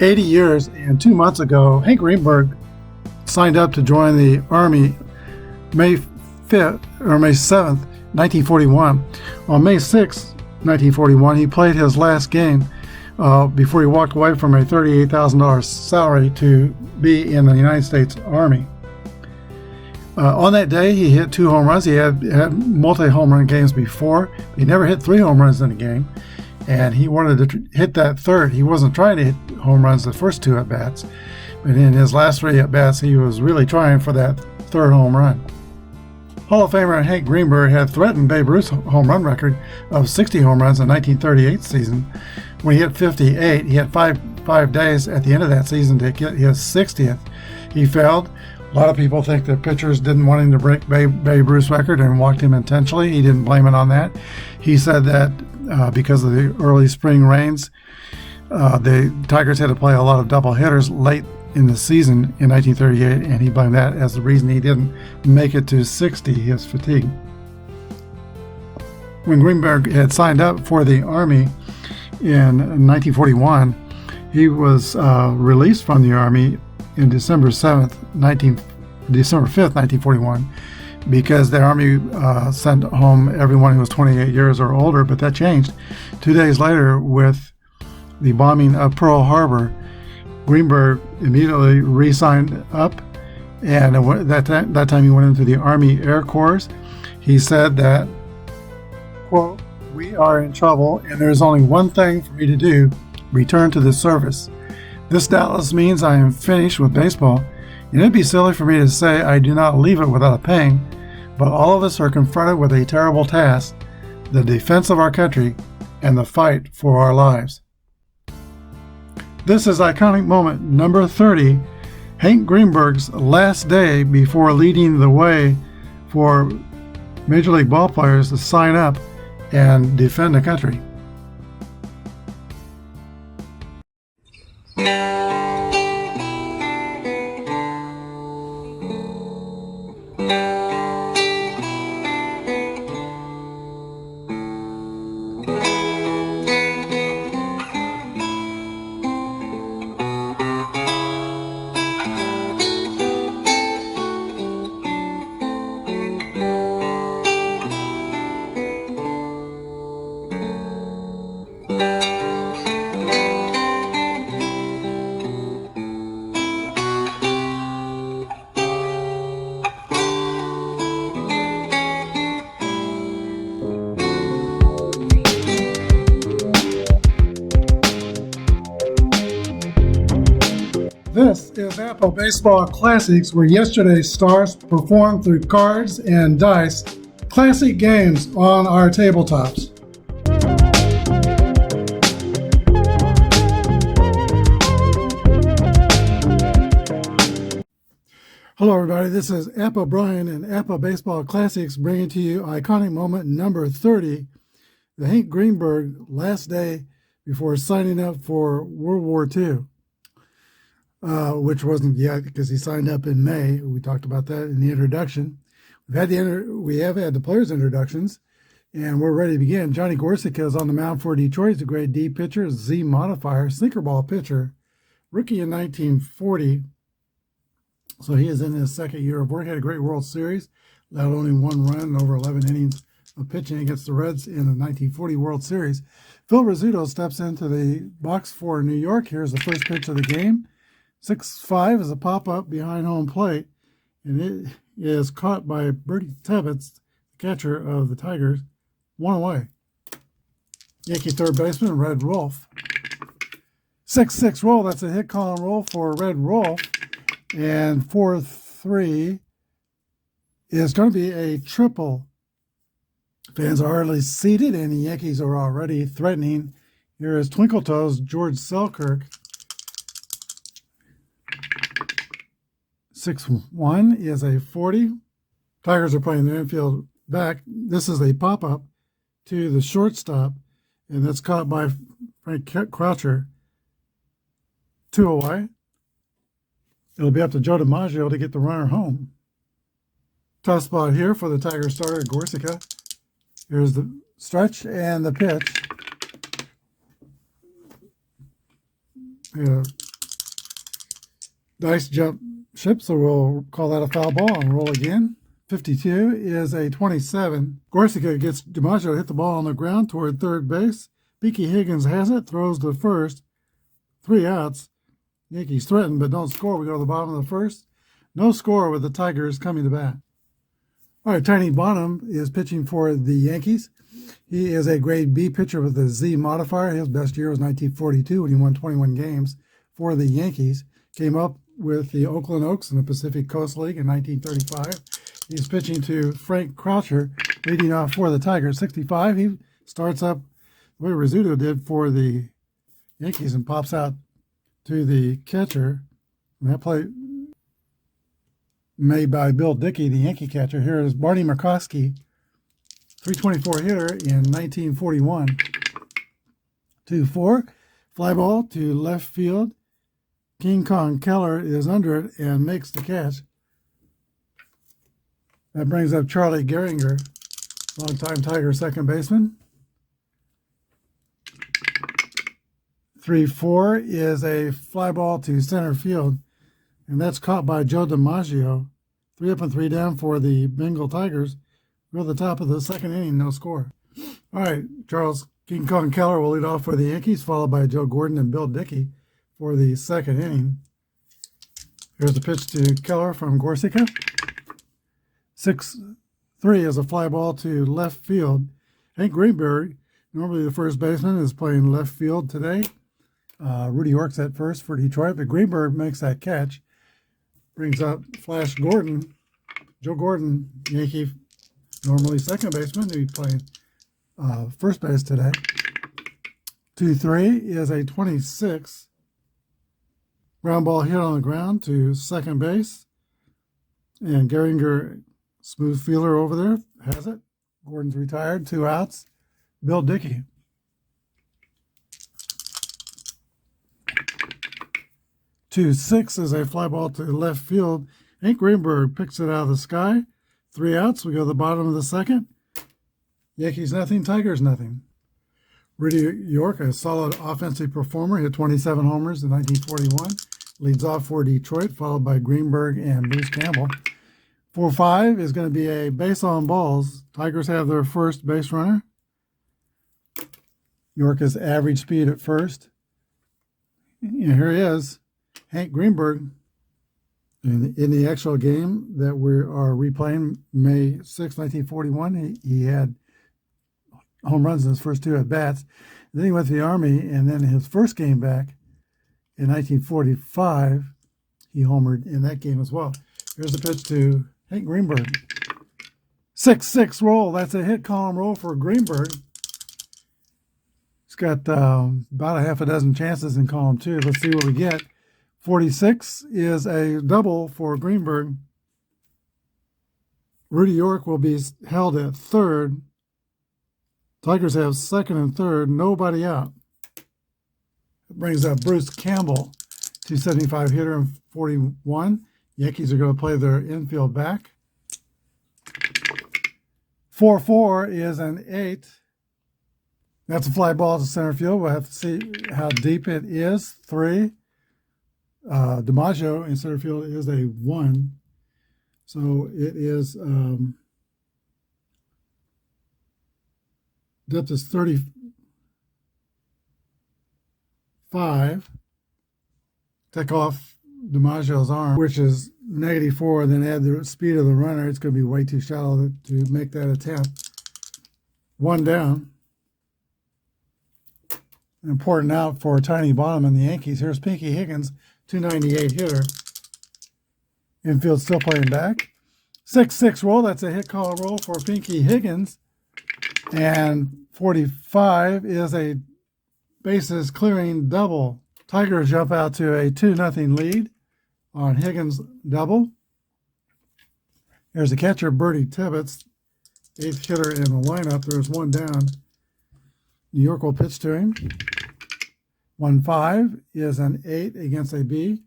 80 years, and 2 months ago, Hank Greenberg signed up to join the Army May 5th or May 7th, 1941. On May 6th, 1941, he played his last game before he walked away from a $38,000 salary to be in the United States Army. On that day, he hit 2 home runs. He had multi-home run games before. He never hit 3 home runs in a game, and he wanted to hit that third. He wasn't trying to hit home runs the first 2 at-bats, but in his last 3 at-bats, he was really trying for that third home run. Hall of Famer Hank Greenberg had threatened Babe Ruth's home run record of 60 home runs in the 1938 season. When he hit 58, he had five days at the end of that season to get his 60th. He failed. A lot of people think that pitchers didn't want him to break Babe Ruth's record and walked him intentionally. He didn't blame it on that. He said that because of the early spring rains, the Tigers had to play a lot of double hitters late in the season in 1938, and he blamed that as the reason he didn't make it to 60, his fatigue. When Greenberg had signed up for the Army in 1941, he was released from the Army in December 5th, 1941, because the Army sent home everyone who was 28 years or older, but that changed 2 days later with the bombing of Pearl Harbor. Greenberg immediately re-signed up, and that time he went into the Army Air Corps. He said that, quote, "We are in trouble, and there is only one thing for me to do, return to the service. This doubtless means I am finished with baseball, and it'd be silly for me to say I do not leave it without a pang, but all of us are confronted with a terrible task, the defense of our country and the fight for our lives." This is iconic moment number 30, Hank Greenberg's last day before leading the way for Major League ball players to sign up and defend the country. This is Apba Baseball Classics, where yesterday's stars performed through cards and dice, classic games on our tabletops. Hello everybody, this is Apba Brian and Apba Baseball Classics bringing to you iconic moment number 30, the Hank Greenberg last day before signing up for World War II. Which wasn't yet because he signed up in May. We talked about that in the introduction. We have had the players' introductions, and we're ready to begin. Johnny Gorsica is on the mound for Detroit. He's a grade D pitcher, Z modifier, sinker ball pitcher, rookie in 1940. So he is in his second year of work. Had a great World Series, allowed only 1 run in over 11 innings of pitching against the Reds in the 1940 World Series. Phil Rizzuto steps into the box for New York. Here's the first pitch of the game. 6-5 is a pop-up behind home plate, and it is caught by Bertie Tebbetts, the catcher of the Tigers, 1 away. Yankee third baseman, Red Wolf. 6-6 roll, that's a hit column roll for Red Wolf, and 4-3 is going to be a triple. Fans are hardly seated, and the Yankees are already threatening. Here is Twinkle Toes, George Selkirk. 6-1 is a 40. Tigers are playing the infield back. This is a pop-up to the shortstop, and that's caught by Frank Croucher. 2 away. It'll be up to Joe DiMaggio to get the runner home. Tough spot here for the Tiger starter, Gorsica. Here's the stretch and the pitch. Dice jump ship, so we'll call that a foul ball and roll again. 52 is a 27. Gorsica gets DiMaggio to hit the ball on the ground toward third base. Pinky Higgins has it, throws to first. 3 outs. Yankees threaten but don't score. We go to the bottom of the first. No score with the Tigers coming to bat. All right, Tiny Bonham is pitching for the Yankees. He is a grade B pitcher with a Z modifier. His best year was 1942 when he won 21 games for the Yankees. Came up with the Oakland Oaks in the Pacific Coast League in 1935. He's pitching to Frank Croucher, leading off for the Tigers. 65, he starts up the way Rizzuto did for the Yankees and pops out to the catcher. And that play made by Bill Dickey, the Yankee catcher. Here is Barney Murkowski, 324 hitter in 1941. 2-4, fly ball to left field. King Kong Keller is under it and makes the catch. That brings up Charlie Gehringer, longtime Tiger second baseman. 3-4 is a fly ball to center field, and that's caught by Joe DiMaggio. 3 up and 3 down for the Bengal Tigers. We're at the top of the second inning, no score. All right, Charles King Kong Keller will lead off for the Yankees, followed by Joe Gordon and Bill Dickey for the second inning. Here's the pitch to Keller from Gorsica. 6-3 is a fly ball to left field. Hank Greenberg, normally the first baseman, is playing left field today. Rudy York's at first for Detroit, but Greenberg makes that catch. Brings up Flash Gordon. Joe Gordon, Yankee, normally second baseman. He's playing first base today. 2-3 is a 26. Ground ball hit on the ground to second base. And Gehringer, smooth fielder over there, has it. Gordon's retired, 2 outs. Bill Dickey. 2-6 is a fly ball to left field. Hank Greenberg picks it out of the sky. 3 outs. We go to the bottom of the second. Yankees nothing, Tigers nothing. Rudy York, a solid offensive performer, hit 27 homers in 1941. Leads off for Detroit, followed by Greenberg and Bruce Campbell. 4-5 is going to be a base on balls. Tigers have their first base runner. York is average speed at first. And here he is, Hank Greenberg. In the actual game that we are replaying, May 6, 1941, he had home runs in his first 2 at-bats. Then he went to the Army, and then his first game back in 1945, he homered in that game as well. Here's the pitch to Hank Greenberg. 6-6 roll. That's a hit column roll for Greenberg. He's got about a half a dozen chances in column 2. Let's see what we get. 46 is a double for Greenberg. Rudy York will be held at third. Tigers have second and third, nobody out. It brings up Bruce Campbell, 275 hitter and 41. Yankees are going to play their infield back. 4-4 is an 8. That's a fly ball to center field. We'll have to see how deep it is. 3. DiMaggio in center field is a 1. So it is depth is 35. Take off DiMaggio's arm, which is -4, then add the speed of the runner. It's going to be way too shallow to make that attempt. 1 down. An important out for Tiny Bonham and the Yankees. Here's Pinky Higgins, 298 hitter. Infield still playing back. 6-6 roll. That's a hit call roll for Pinky Higgins. And 45 is a bases clearing double. Tigers jump out to a 2-0 lead on Higgins' double. Here's the catcher, Bertie Tibbetts, 8th hitter in the lineup. There's 1 down. New York will pitch to him. 1-5 is an 8 against a B.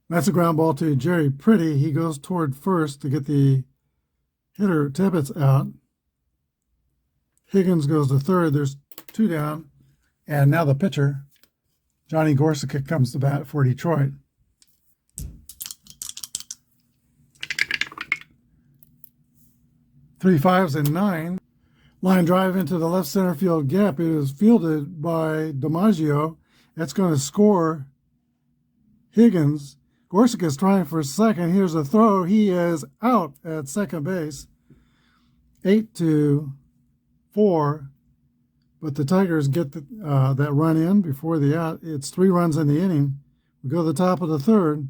That's a ground ball to Jerry Pretty. He goes toward first to get the hitter Tibbetts out. Higgins goes to third. There's 2 down. And now the pitcher, Johnny Gorsica, comes to bat for Detroit. 3 5s and 9. Line drive into the left center field gap. It is fielded by DiMaggio. That's going to score Higgins. Gorsuch is trying for second. Here's a throw. He is out at second base. 8-4. But the Tigers get that run in before the out. It's 3 runs in the inning. We go to the top of the third.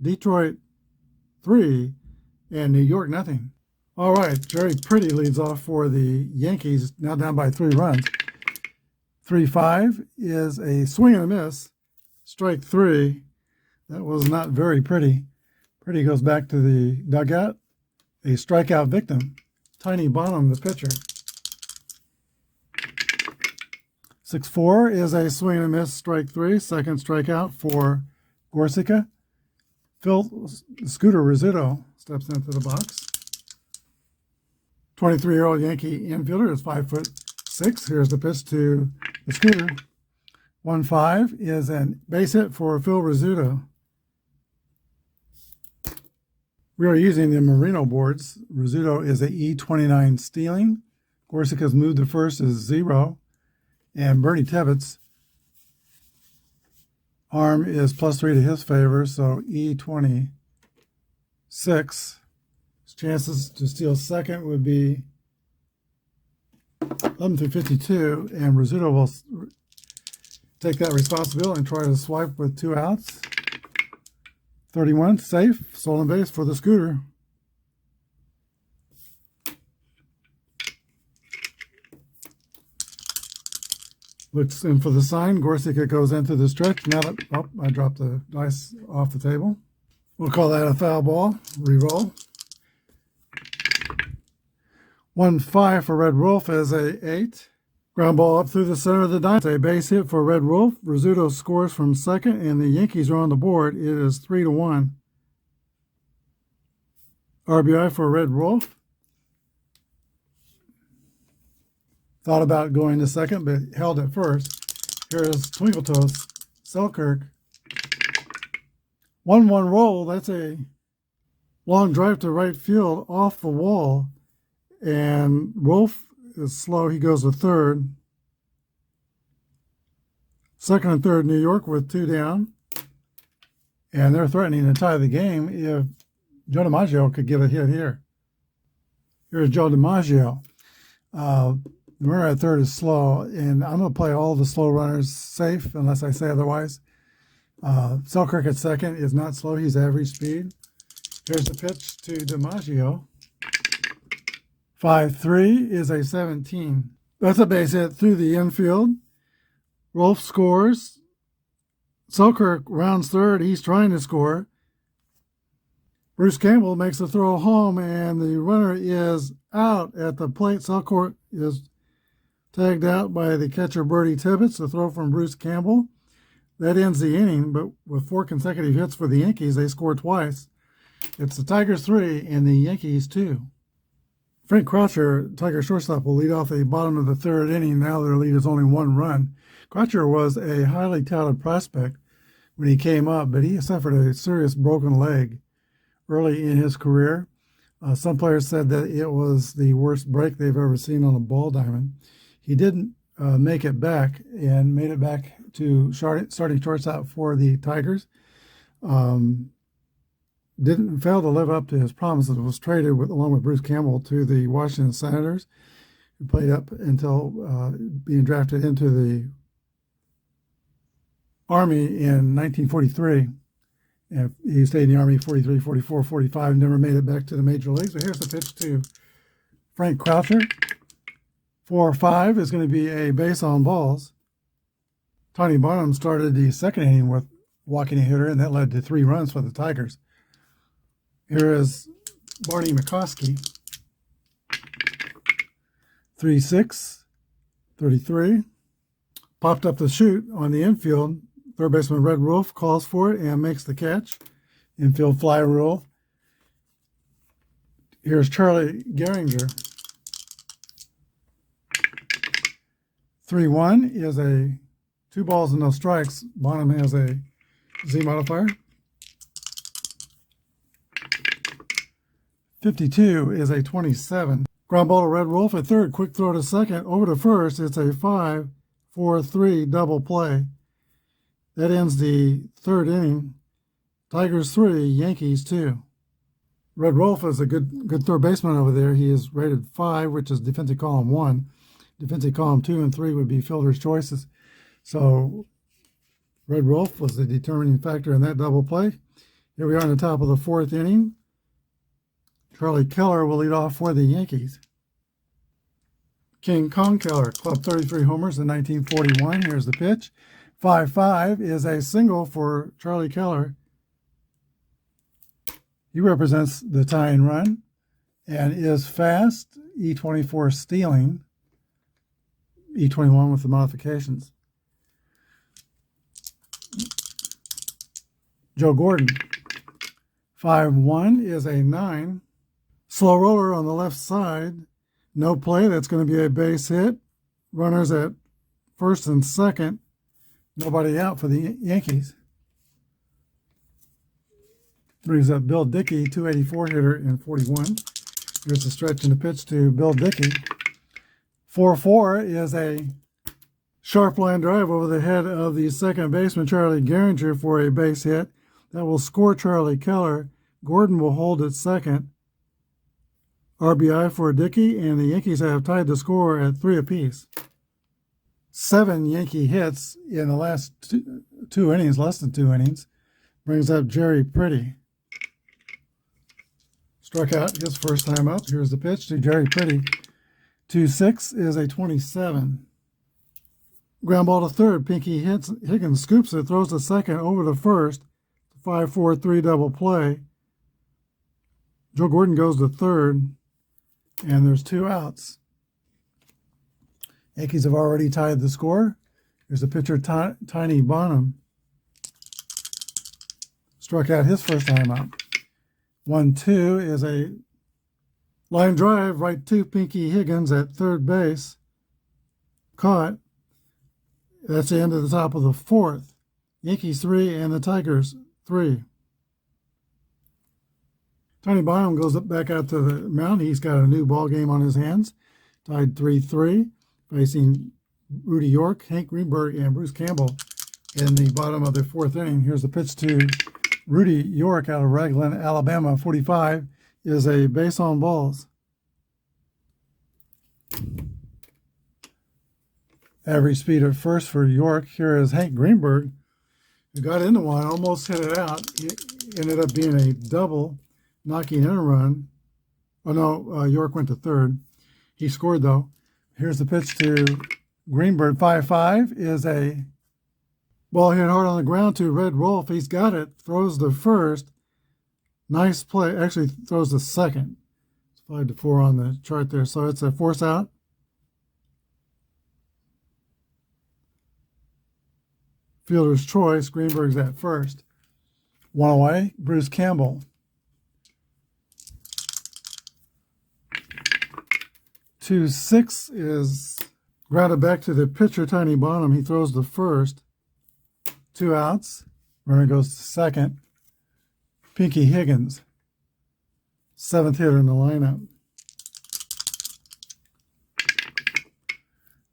Detroit 3 and New York nothing. All right, Jerry Pretty leads off for the Yankees, now down by 3 runs. 3-5 is a swing and a miss. Strike 3. That was not very pretty. Pretty goes back to the dugout. A strikeout victim. Tiny Bonham, the pitcher. 6-4 is a swing and a miss. Strike 3. Second strikeout for Gorsuch. Phil Scooter Rizzuto steps into the box. 23-year-old Yankee infielder is 5'6". Here's the pitch to the Scooter. 1-5 is a base hit for Phil Rizzuto. We are using the Merino boards. Rizzuto is a E29 stealing. Gorsuch has moved to first is 0. And Bernie Tebbets' arm is +3 to his favor, so E26. His chances to steal second would be 11 through 52, and Rizzuto will take that responsibility and try to swipe with 2 outs. 31, safe, stolen base for the Scooter. Looks in for the sign. Gorsuch goes into the stretch. Now that, I dropped the dice off the table. We'll call that a foul ball. Reroll. 1-5 for Red Wolf as a 8. Ground ball up through the center of the diamond. A base hit for Red Wolf. Rizzuto scores from second, and the Yankees are on the board. It is 3-1. RBI for Red Wolf. Thought about going to second, but held at first. Here's Twinkletoes Selkirk. 1-1 roll. That's a long drive to right field off the wall. And Wolf is slow. He goes to third. Second and third, New York with 2 down. And they're threatening to tie the game if Joe DiMaggio could get a hit here. Here's Joe DiMaggio. The runner at third is slow, and I'm going to play all the slow runners safe unless I say otherwise. Selkirk at second is not slow. He's average speed. Here's the pitch to DiMaggio. 5-3 is a 17. That's a base hit through the infield. Wolf scores. Selkirk rounds third. He's trying to score. Bruce Campbell makes a throw home, and the runner is out at the plate. Selkirk is tagged out by the catcher Bertie Tebbets. The throw from Bruce Campbell. That ends the inning, but with 4 consecutive hits for the Yankees, they score twice. It's the Tigers 3 and the Yankees 2. Frank Croucher, Tiger shortstop, will lead off the bottom of the third inning. Now their lead is only 1 run. Croucher was a highly touted prospect when he came up, but he suffered a serious broken leg early in his career. Some players said that it was the worst break they've ever seen on a ball diamond. He didn't make it back and made it back to starting shortstop for the Tigers. Didn't fail to live up to his promises. Was traded along with Bruce Campbell to the Washington Senators, who played up until being drafted into the Army in 1943. And he stayed in the Army 43, 44, 45, never made it back to the major leagues. But here's the pitch to Frank Croucher. 4-5 is going to be a base on balls. Tiny Bonham started the second inning with walking a hitter, and that led to 3 runs for the Tigers. Here is Barney McCoskey. 3-6, 33. Popped up the chute on the infield. Third baseman Red Wolf calls for it and makes the catch. Infield fly rule. Here's Charlie Gehringer. 3-1 is a 2 balls and no strikes. Bonham has a Z modifier. 52 is a 27. Ground ball to Red Wolf at third. Quick throw to second. Over to first. It's a 5-4-3 double play. That ends the third inning. Tigers 3, Yankees 2. Red Wolf is a good third baseman over there. He is rated 5, which is defensive column 1. Defensive column 2 and 3 would be fielder's choices. So Red Wolf was the determining factor in that double play. Here we are in the top of the fourth inning. Charlie Keller will lead off for the Yankees. King Kong Keller, club 33 homers in 1941. Here's the pitch. 5-5 is a single for Charlie Keller. He represents the tying run and is fast, E24 stealing, E21 with the modifications. Joe Gordon, 5-1 is a 9. Slow roller on the left side. No play. That's going to be a base hit. Runners at first and second. Nobody out for the Yankees. Brings up Bill Dickey, 284 hitter in 41. Here's the stretch and the pitch to Bill Dickey. 4-4 is a sharp line drive over the head of the second baseman, Charlie Gehringer, for a base hit. That will score Charlie Keller. Gordon will hold at second. RBI for Dickey, and the Yankees have tied the score at 3 apiece. 7 Yankee hits in the last two innings, less than 2 innings. Brings up Jerry Pretty. Struck out his first time up. Here's the pitch to Jerry Pretty. 2-6 is a 27. Ground ball to third. Pinky hits. Higgins scoops it, throws to second, over to first. 5-4-3 double play. Joe Gordon goes to third, and there's 2 outs. Yankees have already tied the score. Here's the pitcher, Tiny Bonham. Struck out his first time up. 1-2 is a line drive right to Pinky Higgins at third base. Caught. That's the end of the top of the fourth. Yankees 3 and the Tigers 3. Tony Bonham goes back out to the mound. He's got a new ball game on his hands. Tied 3-3, facing Rudy York, Hank Greenberg, and Bruce Campbell in the bottom of the fourth inning. Here's the pitch to Rudy York out of Raglan, Alabama. 45 is a base on balls. Average speed at first for York. Here is Hank Greenberg, who got into one, almost hit it out. It ended up being a double, knocking in a run. Oh, no, York went to third. He scored, though. Here's the pitch to Greenberg. 5-5 is a ball hit hard on the ground to Red Wolf. He's got it. Throws to first. Nice play. Actually, throws to second. It's 5-4 on the chart there. So it's a force out. Fielder's choice. Greenberg's at first. 1 away. Bruce Campbell. 2-6 is grounded back to the pitcher, Tiny Bonham. He throws to first. 2 outs. Runner goes to second. Pinky Higgins, 7th hitter in the lineup.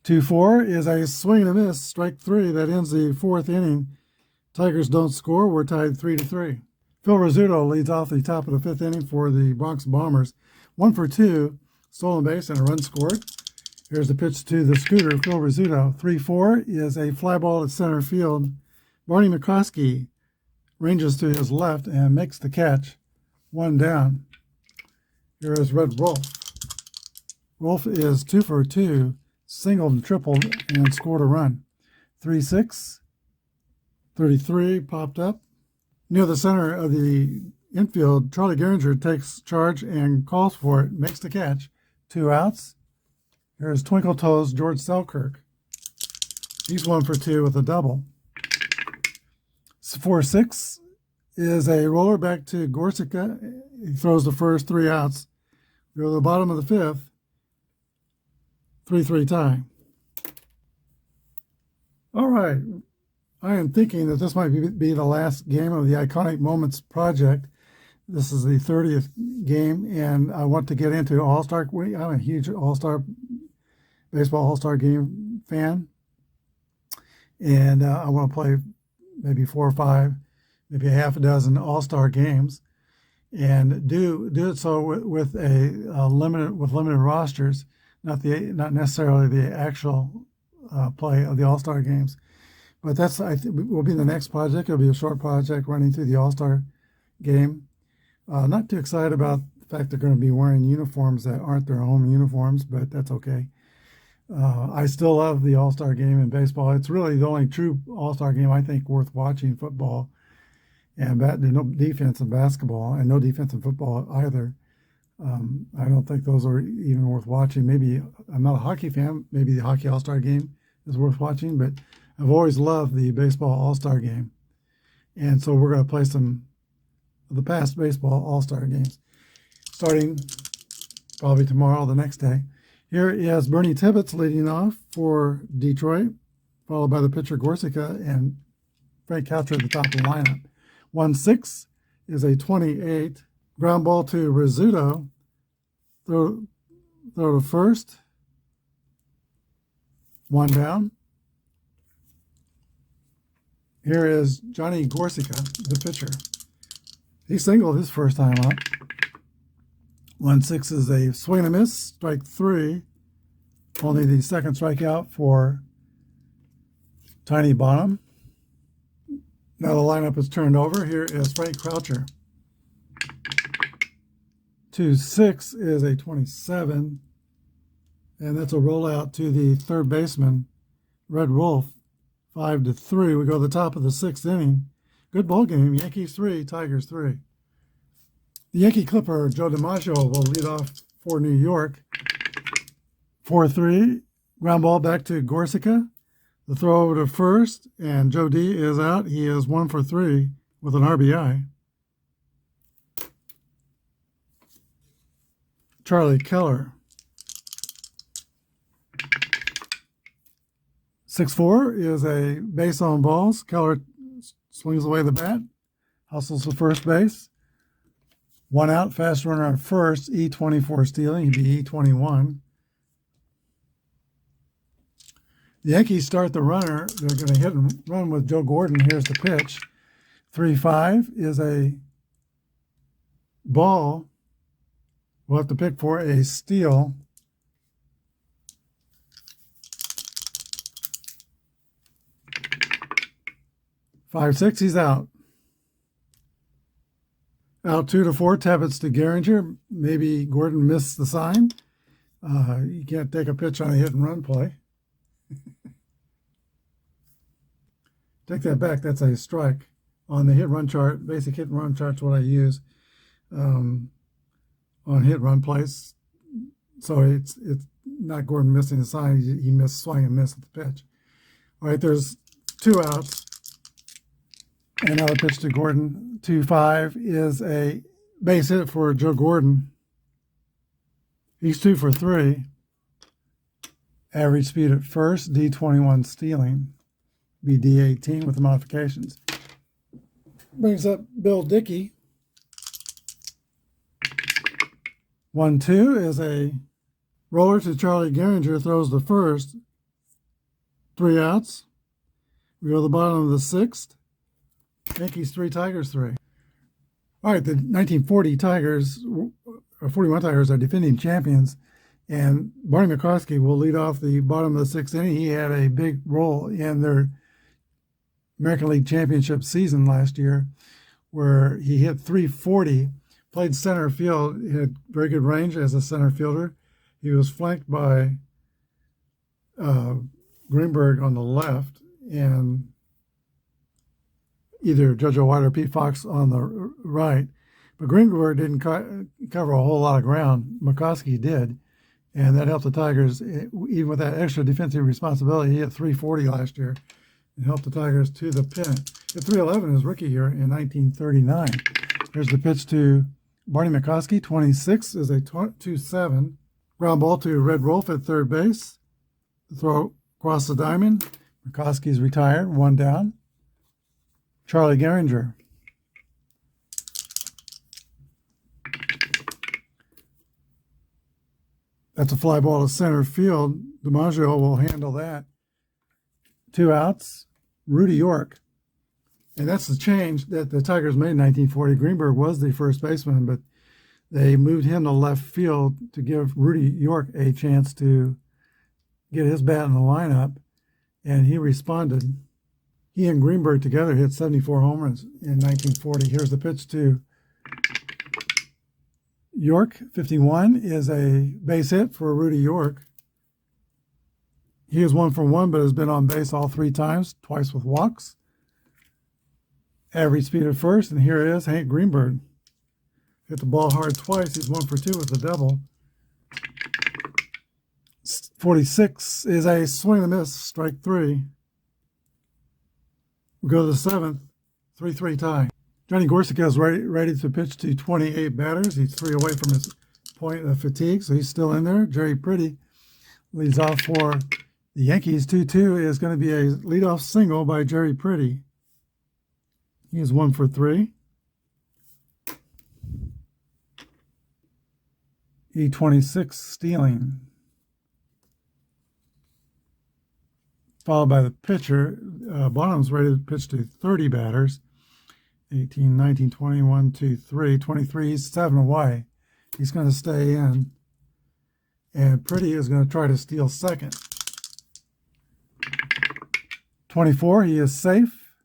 2-4 is a swing and a miss, strike 3. That ends the fourth inning. Tigers don't score. We're tied 3-3. Phil Rizzuto leads off the top of the 5th inning for the Bronx Bombers. 1 for 2, stolen base and a run scored. Here's the pitch to the scooter, Phil Rizzuto. 3-4 is a fly ball at center field. Barney McCoskey ranges to his left and makes the catch. 1 down. Here is Red Wolf. Wolf is 2 for 2, singled and tripled, and scored a run. 3-6, 33 popped up. Near the center of the infield, Charlie Gehringer takes charge and calls for it, makes the catch. 2 outs. Here's Twinkle Toes George Selkirk. He's 1 for 2 with a double. 4-6 is a roller back to Gorsica. He throws the first 3 outs. We go to the bottom of the 5th. 3-3 tie. All right. I am thinking that this might be the last game of the Iconic Moments project. This is the 30th game, and I want to get into All-Star. I'm a huge baseball All-Star game fan, and I want to play maybe 4 or 5, maybe a half a dozen All-Star games, and do it so with limited rosters, not necessarily the actual play of the All-Star games. But that's will be the next project. It'll be a short project running through the All-Star game. Not too excited about the fact they're going to be wearing uniforms that aren't their home uniforms, but that's okay. I still love the All-Star game in baseball. It's really the only true All-Star game I think worth watching. Football, and there's no defense in basketball, and no defense in football either. I don't think those are even worth watching. Maybe I'm not a hockey fan. Maybe the hockey All-Star game is worth watching, but I've always loved the baseball All-Star game, and so we're going to play some of the past baseball All-Star games, starting probably tomorrow or the next day. Here is Bernie Tibbetts leading off for Detroit, followed by the pitcher Gorsica and Frank Coucher at the top of the lineup. 1-6 is a 28. Ground ball to Rizzuto. Throw to first. 1 down. Here is Johnny Gorsica, the pitcher. He singled his first time up. 1-6 is a swing and a miss, strike 3. Only the second strikeout for Tiny Bonham. Now the lineup is turned over. Here is Frank Croucher. 2-6 is a 27. And that's a rollout to the third baseman, Red Wolf. 5-3. We go to the top of the 6th inning. Good ball game. Yankees 3, Tigers 3. The Yankee Clipper, Joe DiMaggio, will lead off for New York. 4-3. Ground ball back to Gorsica. The throw over to first, and Joe D is out. He is 1 for 3 with an RBI. Charlie Keller. 6-4 is a base on balls. Keller swings away the bat, hustles to first base. 1 out, fast runner on first, E24 stealing. He'd be E21. The Yankees start the runner. They're going to hit and run with Joe Gordon. Here's the pitch. 3-5 is a ball. We'll have to pick for a steal. 5-6, he's out. Out 2-4, Tibbetts to Gehringer. Maybe Gordon missed the sign. You can't take a pitch on a hit and run play. Take that back. That's a strike on the hit run chart. Basic hit and run chart's what I use on hit run plays. So it's not Gordon missing the sign. He missed swing and missed the pitch. All right, there's 2 outs. Another pitch to Gordon. 2-5 is a base hit for Joe Gordon. He's 2 for 3. Average speed at first, D21 stealing. Be D18 with the modifications. Brings up Bill Dickey. 1-2 is a roller to Charlie Gehringer, throws the first. 3 outs. We go to the bottom of the 6th. Yankees 3, Tigers 3. All right, the 1940 Tigers, or 41 Tigers, are defending champions, and Barney McCoskey will lead off the bottom of the 6th inning. He had a big role in their American League Championship season last year, where he hit .340, played center field. He had very good range as a center fielder. He was flanked by Greenberg on the left, and either JoJo White or Pete Fox on the right. But Greenberg didn't cover a whole lot of ground. McCoskey did, and that helped the Tigers. Even with that extra defensive responsibility, he hit .340 last year and helped the Tigers to the pennant. Hit .311 his rookie year in 1939. Here's the pitch to Barney McCoskey. 26 is a 2-7. Ground ball to Red Wolf at third base. The throw across the diamond. McCoskey's retired, 1 down. Charlie Gehringer. That's a fly ball to center field. DiMaggio will handle that. 2 outs. Rudy York. And that's the change that the Tigers made in 1940. Greenberg was the first baseman, but they moved him to left field to give Rudy York a chance to get his bat in the lineup, and he responded. He and Greenberg together hit 74 home runs in 1940. Here's the pitch to York. 51 is a base hit for Rudy York. He is 1 for 1, but has been on base all 3 times, twice with walks. Average speed at first, and here is Hank Greenberg. Hit the ball hard twice. He's 1 for 2 with the double. 46 is a swing and a miss, strike 3. We go to the 7th, 3-3 tie. Johnny Gorsica is ready to pitch to 28 batters. He's 3 away from his point of fatigue, so he's still in there. Jerry Pretty leads off for the Yankees. 2-2 is going to be a leadoff single by Jerry Pretty. He is 1 for 3. E26 stealing. Followed by the pitcher. Bonham's ready to pitch to 30 batters. 18, 19, 21, 2, 3. 23, he's 7 away. He's going to stay in. And Pretty is going to try to steal second. 24, he is safe.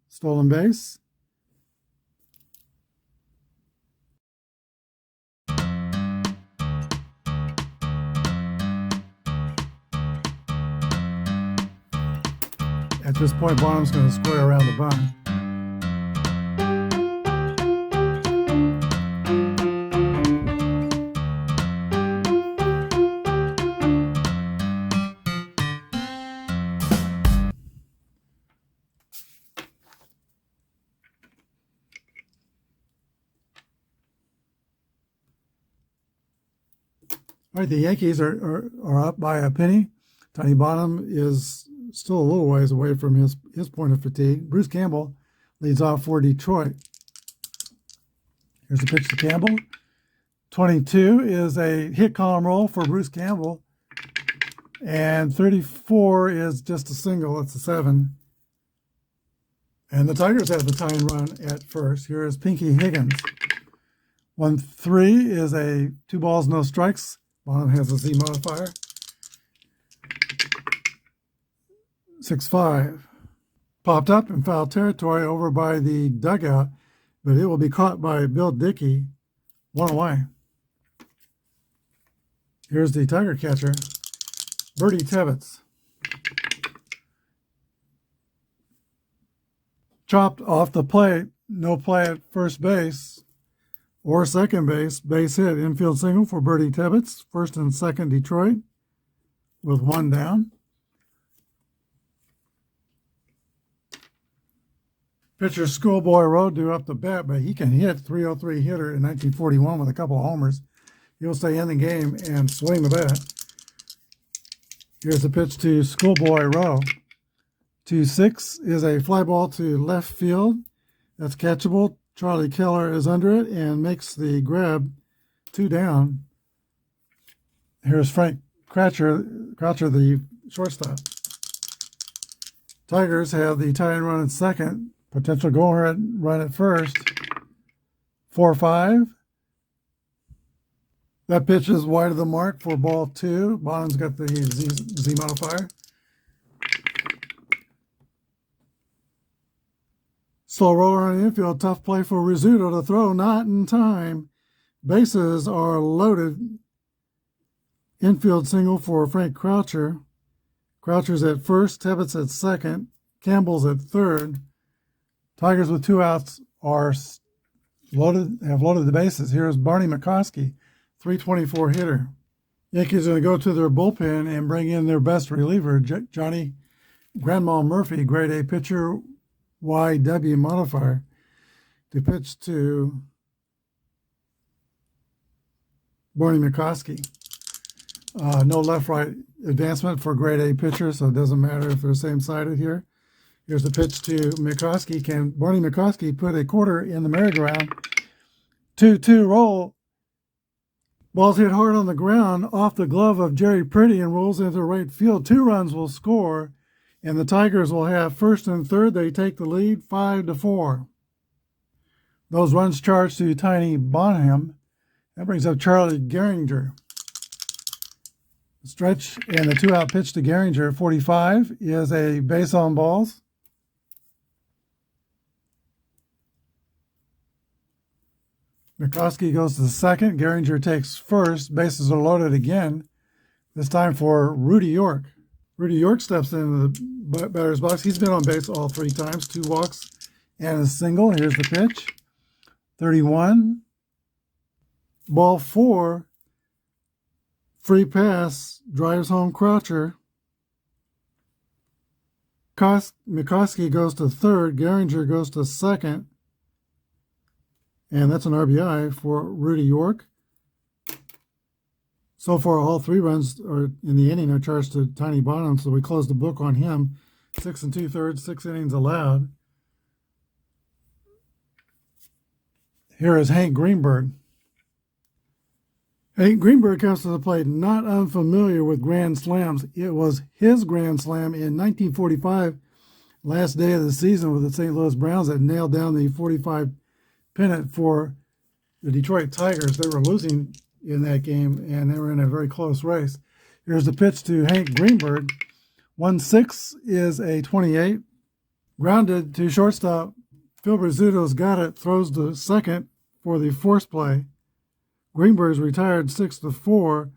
Stolen base. At this point, Bonham's going to square around the bunt. All right, the Yankees are up by a penny. Tony Bonham is still a little ways away from his point of fatigue. Bruce Campbell leads off for Detroit. Here's the pitch to Campbell. 22 is a hit column roll for Bruce Campbell. And 34 is just a single. It's a 7. And the Tigers have the tying run at first. Here is Pinky Higgins. 1-3 is a 2 balls, no strikes. Bonham has a Z modifier. 6-5. Popped up in foul territory over by the dugout, but it will be caught by Bill Dickey. 1 away. Here's the Tiger catcher, Bertie Tebbetts. Chopped off the plate. No play at first base or second base. Base hit. Infield single for Bertie Tebbetts. First and second Detroit with 1 down. Pitcher Schoolboy Road due up the bat, but he can hit. 303 hitter in 1941 with a couple of homers. He'll stay in the game and swing the bat. Here's the pitch to Schoolboy Rowe. 2-6 is a fly ball to left field. That's catchable. Charlie Keller is under it and makes the grab. 2 down. Here's Frank Croucher, the shortstop. Tigers have the tying run at second. Potential go-ahead run at first. 4-5. That pitch is wide of the mark for ball 2. Bonham's got the Z modifier. Slow roller on the infield. Tough play for Rizzuto to throw. Not in time. Bases are loaded. Infield single for Frank Croucher. Croucher's at first. Tebbetts at second. Campbell's at third. Tigers with 2 outs have loaded the bases. Here's Barney McCoskey, 324 hitter. Yankees are going to go to their bullpen and bring in their best reliever, Johnny Grandma Murphy, grade A pitcher, YW modifier, to pitch to Barney McCoskey. No left-right advancement for grade A pitcher, so it doesn't matter if they're same-sided here. Here's the pitch to McCoskey. Can Barney McCoskey put a quarter in the merry-go-round? 2-2 roll. Ball's hit hard on the ground off the glove of Jerry Pretty and rolls into right field. 2 runs will score, and the Tigers will have first and third. They take the lead 5-4. Those runs charged to Tiny Bonham. That brings up Charlie Gehringer. Stretch and the 2-out pitch to Gehringer, 45, is a base on balls. McCoskey goes to the second. Gehringer takes first. Bases are loaded again, this time for Rudy York. Rudy York steps into the batter's box. He's been on base all 3 times, 2 walks and a single. Here's the pitch. 31. Ball 4. Free pass. Drives home Croucher. McCoskey goes to third. Gehringer goes to second. And that's an RBI for Rudy York. So far, all 3 runs are in the inning are charged to Tiny Bonham, so we close the book on him. 6 2/3, 6 innings allowed. Here is Hank Greenberg. Hank Greenberg comes to the plate not unfamiliar with grand slams. It was his grand slam in 1945, last day of the season with the St. Louis Browns, that nailed down the 45 pennant for the Detroit Tigers. They were losing in that game, and they were in a very close race. Here's the pitch to Hank Greenberg. 1-6 is a 28. Grounded to shortstop. Phil Rizzuto's got it, throws to second for the force play. Greenberg's retired 6-4,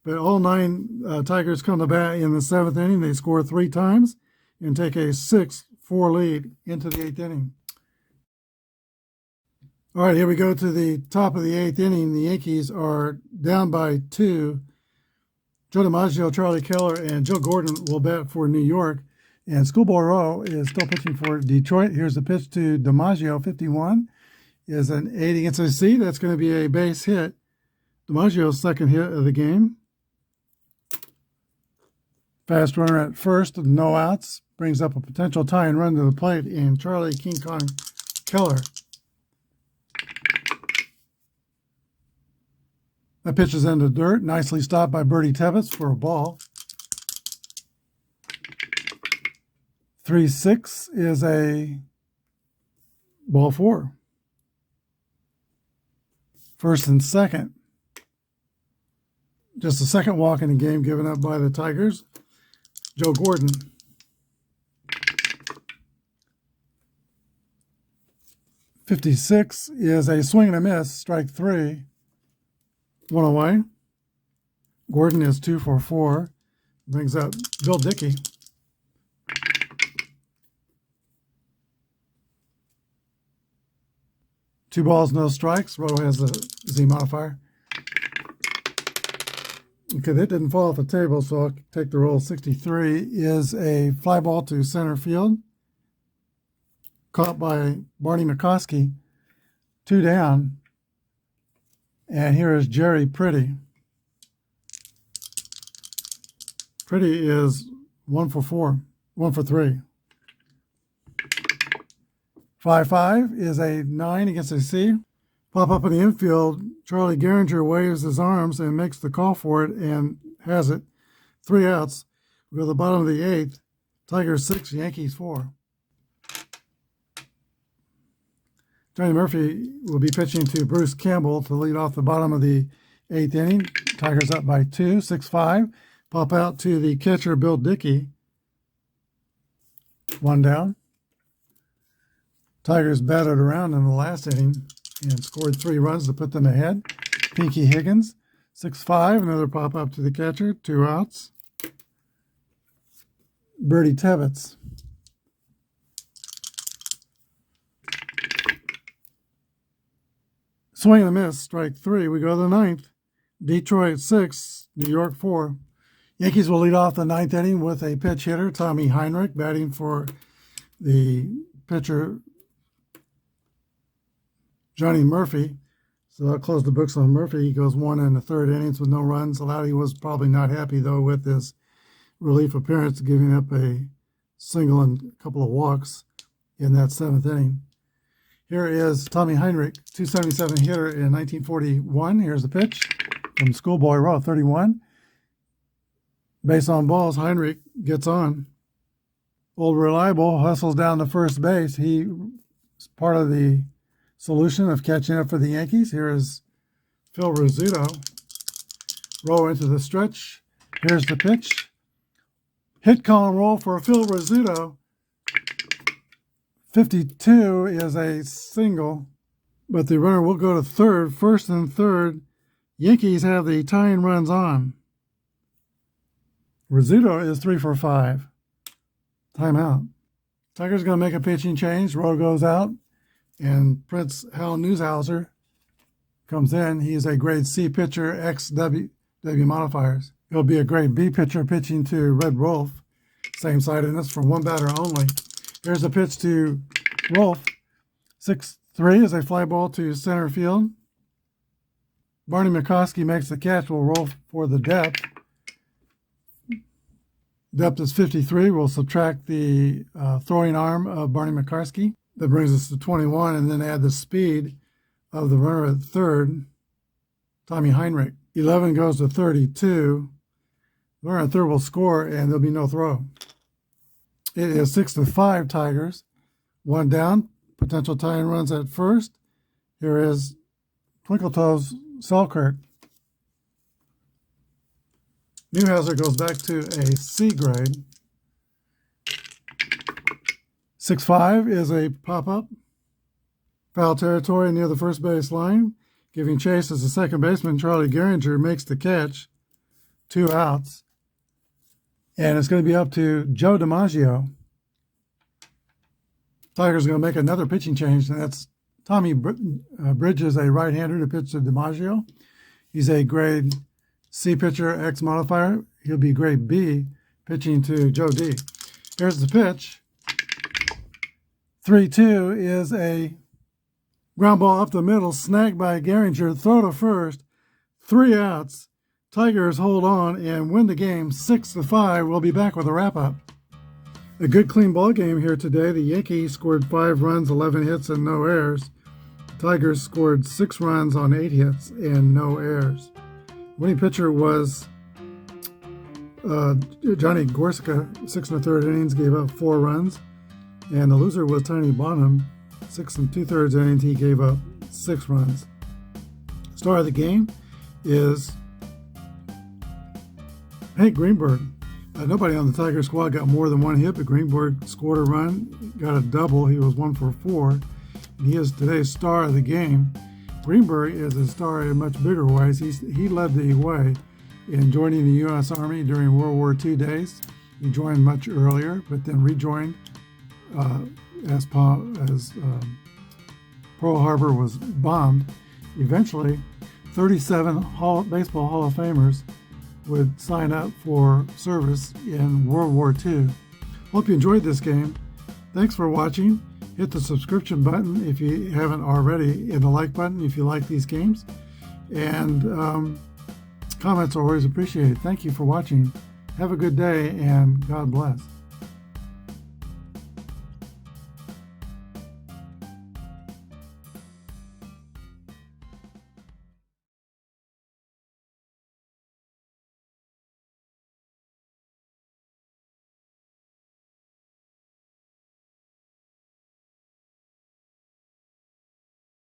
but all 9 Tigers come to bat in the 7th inning. They score 3 times and take a 6-4 lead into the 8th inning. All right, here we go to the top of the 8th inning. The Yankees are down by 2. Joe DiMaggio, Charlie Keller, and Joe Gordon will bat for New York. And Schoolboy Rowe is still pitching for Detroit. Here's the pitch to DiMaggio, 51. Is an 8 against a C. That's going to be a base hit. DiMaggio's second hit of the game. Fast runner at first, no outs. Brings up a potential tie and run to the plate in Charlie King Kong Keller. That pitch is into dirt. Nicely stopped by Bertie Tebbetts for a ball. 3-6 is a ball 4. First and second. Just a second walk in the game given up by the Tigers. Joe Gordon. .56 is a swing and a miss. Strike 3. 1 away. Gordon is 2 for 4. Brings up Bill Dickey. Two balls, no strikes. Roto has the Z modifier. Okay, that didn't fall off the table, so I'll take the roll. 63 is a fly ball to center field. Caught by Barney McCoskey. 2 down. And here is Jerry Pretty. Pretty is 1 for 4, 1 for 3. 5-5 is a 9 against a C. Pop up in the infield. Charlie Gehringer waves his arms and makes the call for it and has it. 3 outs. We go to the bottom of the 8th. Tigers 6, Yankees 4. Johnny Murphy will be pitching to Bruce Campbell to lead off the bottom of the 8th inning. Tigers up by 2, 6-5. Pop out to the catcher, Bill Dickey. 1 down. Tigers batted around in the last inning and scored 3 runs to put them ahead. Pinky Higgins, 6-5. Another pop up to the catcher, 2 outs. Bertie Tebbetts. Swing and a miss, strike 3. We go to the 9th. Detroit 6, New York 4. Yankees will lead off the 9th inning with a pitch hitter, Tommy Heinrich, batting for the pitcher, Johnny Murphy. So I'll close the books on Murphy. He goes 1 in the 3rd innings with no runs allowed. He was probably not happy, though, with his relief appearance, giving up a single and a couple of walks in that 7th inning. Here is Tommy Heinrich, .277 hitter in 1941. Here's the pitch. from Schoolboy Row, 31. Base on balls, Heinrich gets on. Old Reliable hustles down to first base. He is part of the solution of catching up for the Yankees. Here is Phil Rizzuto. Row into the stretch. Here's the pitch. Hit, column roll for Phil Rizzuto. 52 is a single, but the runner will go to third. First and third, Yankees have the tying runs on. Rizzuto is 3 for 5. Timeout. Tigers going to make a pitching change. Rowe goes out, and Prince Hal Newshouser comes in. He is a grade C pitcher, XW modifiers. He'll be a grade B pitcher pitching to Red Wolf. Same sidedness for one batter only. Here's a pitch to Wolf. 6-3 is a fly ball to center field. Barney McCoskey makes the catch. Will roll for the depth. Depth is 53. We'll subtract the throwing arm of Barney McCoskey. That brings us to 21, and then add the speed of the runner at third, Tommy Heinrich. 11 goes to 32. The runner at third will score, and there'll be no throw. It is 6-5 Tigers. One down. Potential tying runs at first. Here is Twinkletoes Selkirk. Newhouser goes back to a C grade. 6-5 is a pop-up. Foul territory near the first base line. Giving chase as the second baseman, Charlie Gehringer, makes the catch. 2 outs. And it's going to be up to Joe DiMaggio. Tigers are going to make another pitching change, and that's Tommy Bridges, a right-hander to pitch to DiMaggio. He's a grade C pitcher, X modifier. He'll be grade B, pitching to Joe D. Here's the pitch. 3-2 is a ground ball up the middle, snagged by Gehringer. Throw to first. 3 outs. Tigers hold on and win the game 6-5. We'll be back with a wrap-up. A good clean ball game here today. The Yankees scored 5 runs, 11 hits, and no errors. Tigers scored 6 runs on 8 hits and no errors. Winning pitcher was Johnny Gorska, 6 1/3 innings, gave up 4 runs. And the loser was Tiny Bonham, 6 2/3 innings, he gave up 6 runs. Star of the game is Hank Greenberg. Nobody on the Tiger squad got more than 1 hit, but Greenberg scored a run, got a double. He was 1 for 4. He is today's star of the game. Greenberg is a star in much bigger ways. He led the way in joining the U.S. Army during World War II days. He joined much earlier, but then rejoined as Pearl Harbor was bombed. Eventually, 37 Baseball Hall of Famers would sign up for service in World War II. Hope you enjoyed this game. Thanks for watching. Hit the subscription button if you haven't already, and the like button if you like these games. And comments are always appreciated. Thank you for watching. Have a good day, and God bless.